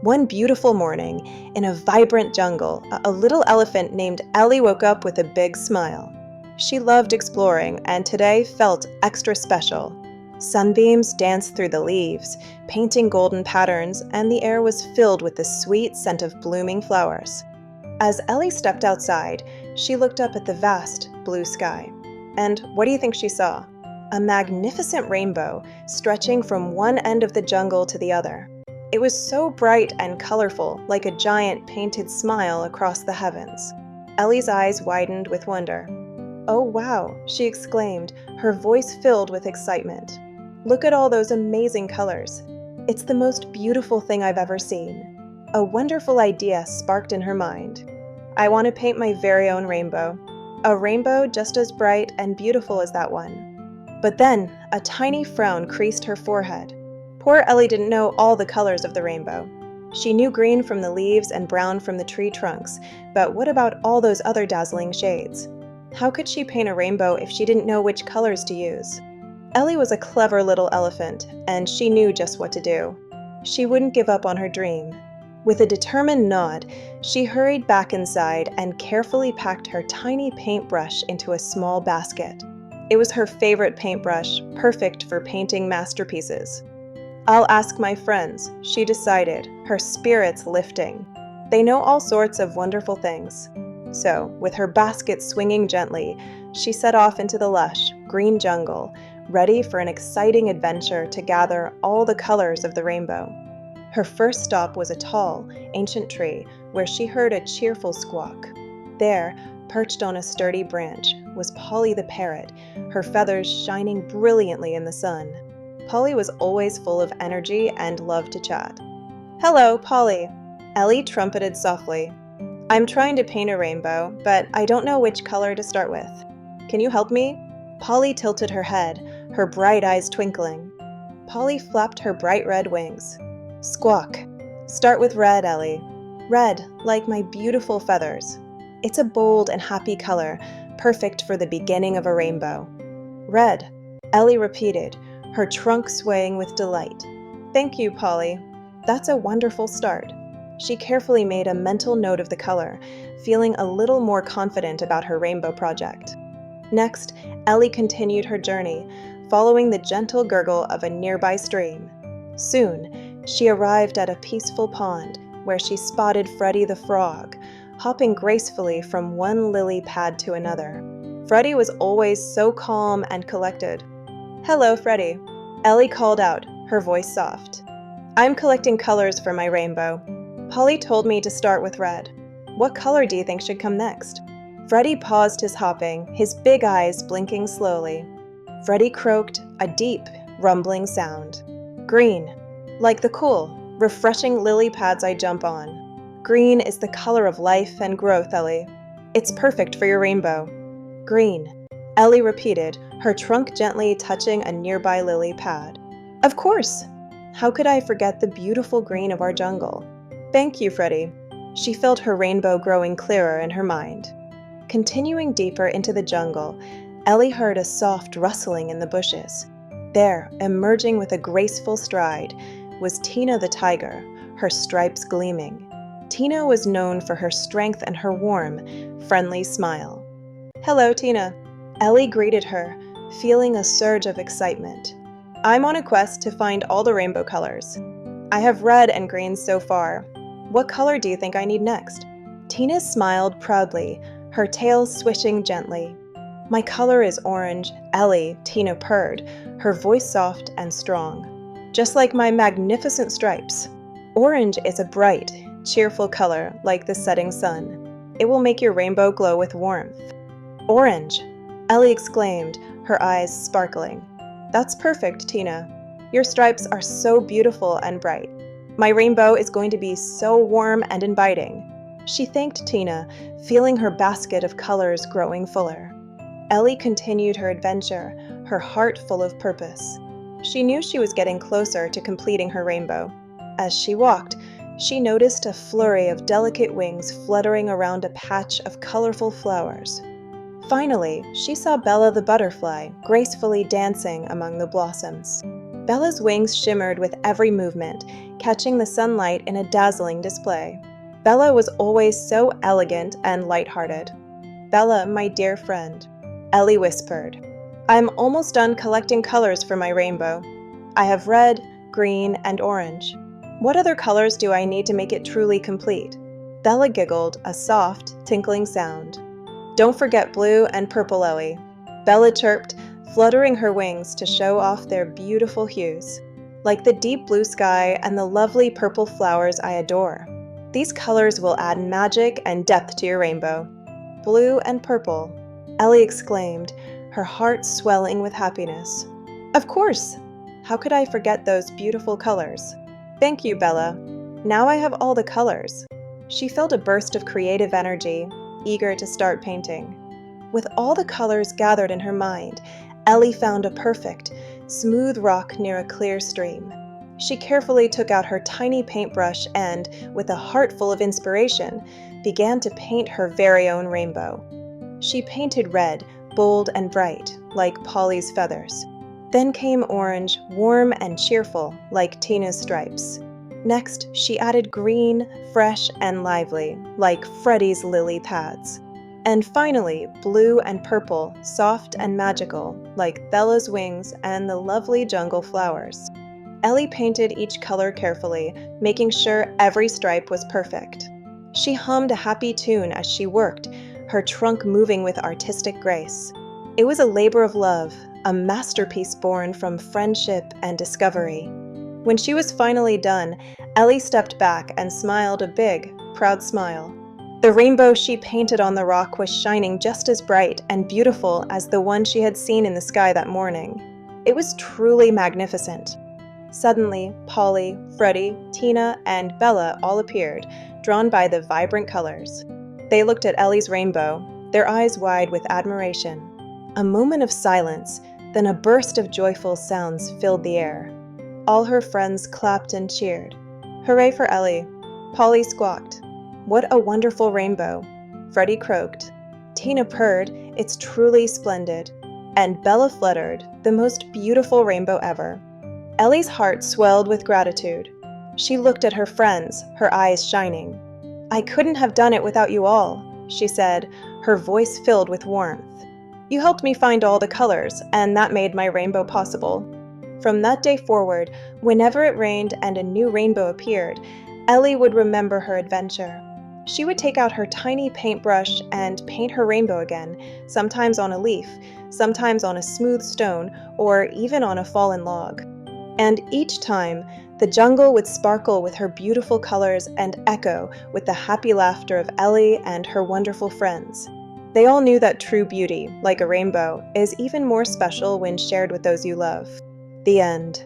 One beautiful morning, in a vibrant jungle, a little elephant named Ellie woke up with a big smile. She loved exploring, and today felt extra special. Sunbeams danced through the leaves, painting golden patterns, and the air was filled with the sweet scent of blooming flowers. As Ellie stepped outside, she looked up at the vast blue sky. And what do you think she saw? A magnificent rainbow stretching from one end of the jungle to the other. It was so bright and colorful, like a giant painted smile across the heavens. Ellie's eyes widened with wonder. "Oh wow," she exclaimed, her voice filled with excitement. "Look at all those amazing colors. It's the most beautiful thing I've ever seen." A wonderful idea sparked in her mind. "I want to paint my very own rainbow. A rainbow just as bright and beautiful as that one." But then, a tiny frown creased her forehead. Poor Ellie didn't know all the colors of the rainbow. She knew green from the leaves and brown from the tree trunks, but what about all those other dazzling shades? How could she paint a rainbow if she didn't know which colors to use? Ellie was a clever little elephant, and she knew just what to do. She wouldn't give up on her dream. With a determined nod, she hurried back inside and carefully packed her tiny paintbrush into a small basket. It was her favorite paintbrush, perfect for painting masterpieces. "I'll ask my friends," she decided, her spirits lifting. "They know all sorts of wonderful things." So, with her basket swinging gently, she set off into the lush, green jungle, ready for an exciting adventure to gather all the colors of the rainbow. Her first stop was a tall, ancient tree where she heard a cheerful squawk. There, perched on a sturdy branch, was Polly the parrot, her feathers shining brilliantly in the sun. Polly was always full of energy and loved to chat. "Hello, Polly," Ellie trumpeted softly. "I'm trying to paint a rainbow, but I don't know which color to start with. Can you help me?" Polly tilted her head, her bright eyes twinkling. Polly flapped her bright red wings. "Squawk. Start with red, Ellie. Red, like my beautiful feathers. It's a bold and happy color, perfect for the beginning of a rainbow." "Red," Ellie repeated, her trunk swaying with delight. "Thank you, Polly. That's a wonderful start." She carefully made a mental note of the color, feeling a little more confident about her rainbow project. Next, Ellie continued her journey, following the gentle gurgle of a nearby stream. Soon, she arrived at a peaceful pond where she spotted Freddie the frog, hopping gracefully from one lily pad to another. Freddie was always so calm and collected. "Hello, Freddie," Ellie called out, her voice soft. "I'm collecting colors for my rainbow. Polly told me to start with red. What color do you think should come next?" Freddie paused his hopping, his big eyes blinking slowly. Freddie croaked a deep, rumbling sound. "Green, like the cool, refreshing lily pads I jump on. Green is the color of life and growth, Ellie. It's perfect for your rainbow." "Green," Ellie repeated, her trunk gently touching a nearby lily pad. "Of course! How could I forget the beautiful green of our jungle? Thank you, Freddie." She felt her rainbow growing clearer in her mind. Continuing deeper into the jungle, Ellie heard a soft rustling in the bushes. There, emerging with a graceful stride, was Tina the tiger, her stripes gleaming. Tina was known for her strength and her warm, friendly smile. "Hello, Tina." Ellie greeted her, feeling a surge of excitement. "I'm on a quest to find all the rainbow colors. I have red and green so far. What color do you think I need next?" Tina smiled proudly, her tail swishing gently. "My color is orange, Ellie," Tina purred, her voice soft and strong. "Just like my magnificent stripes. Orange is a bright, cheerful color like the setting sun. It will make your rainbow glow with warmth." "Orange!" Ellie exclaimed, her eyes sparkling. "That's perfect, Tina. Your stripes are so beautiful and bright. My rainbow is going to be so warm and inviting." She thanked Tina, feeling her basket of colors growing fuller. Ellie continued her adventure, her heart full of purpose. She knew she was getting closer to completing her rainbow. As she walked, she noticed a flurry of delicate wings fluttering around a patch of colorful flowers. Finally, she saw Bella the butterfly gracefully dancing among the blossoms. Bella's wings shimmered with every movement, catching the sunlight in a dazzling display. Bella was always so elegant and lighthearted. "Bella, my dear friend," Ellie whispered, "I'm almost done collecting colors for my rainbow. I have red, green, and orange. What other colors do I need to make it truly complete?" Bella giggled, a soft, tinkling sound. "Don't forget blue and purple, Ellie," Bella chirped, fluttering her wings to show off their beautiful hues. "Like the deep blue sky and the lovely purple flowers I adore. These colors will add magic and depth to your rainbow." "Blue and purple," Ellie exclaimed, her heart swelling with happiness. "Of course! How could I forget those beautiful colors? Thank you, Bella. Now I have all the colors." She felt a burst of creative energy, eager to start painting. With all the colors gathered in her mind, Ellie found a perfect, smooth rock near a clear stream. She carefully took out her tiny paintbrush and, with a heart full of inspiration, began to paint her very own rainbow. She painted red, bold and bright, like Polly's feathers. Then came orange, warm and cheerful, like Tina's stripes. Next, she added green, fresh and lively, like Freddie's lily pads. And finally, blue and purple, soft and magical, like Bella's wings and the lovely jungle flowers. Ellie painted each color carefully, making sure every stripe was perfect. She hummed a happy tune as she worked, her trunk moving with artistic grace. It was a labor of love, a masterpiece born from friendship and discovery. When she was finally done, Ellie stepped back and smiled a big, proud smile. The rainbow she painted on the rock was shining just as bright and beautiful as the one she had seen in the sky that morning. It was truly magnificent. Suddenly, Polly, Freddie, Tina, and Bella all appeared, drawn by the vibrant colors. They looked at Ellie's rainbow, their eyes wide with admiration. A moment of silence, then a burst of joyful sounds filled the air. All her friends clapped and cheered. "Hooray for Ellie!" Polly squawked, "What a wonderful rainbow!" Freddie croaked. Tina purred, "It's truly splendid." And Bella fluttered, "The most beautiful rainbow ever." Ellie's heart swelled with gratitude. She looked at her friends, her eyes shining. "I couldn't have done it without you all," she said, her voice filled with warmth. "You helped me find all the colors, and that made my rainbow possible." From that day forward, whenever it rained and a new rainbow appeared, Ellie would remember her adventure. She would take out her tiny paintbrush and paint her rainbow again, sometimes on a leaf, sometimes on a smooth stone, or even on a fallen log. And each time, the jungle would sparkle with her beautiful colors and echo with the happy laughter of Ellie and her wonderful friends. They all knew that true beauty, like a rainbow, is even more special when shared with those you love. The end.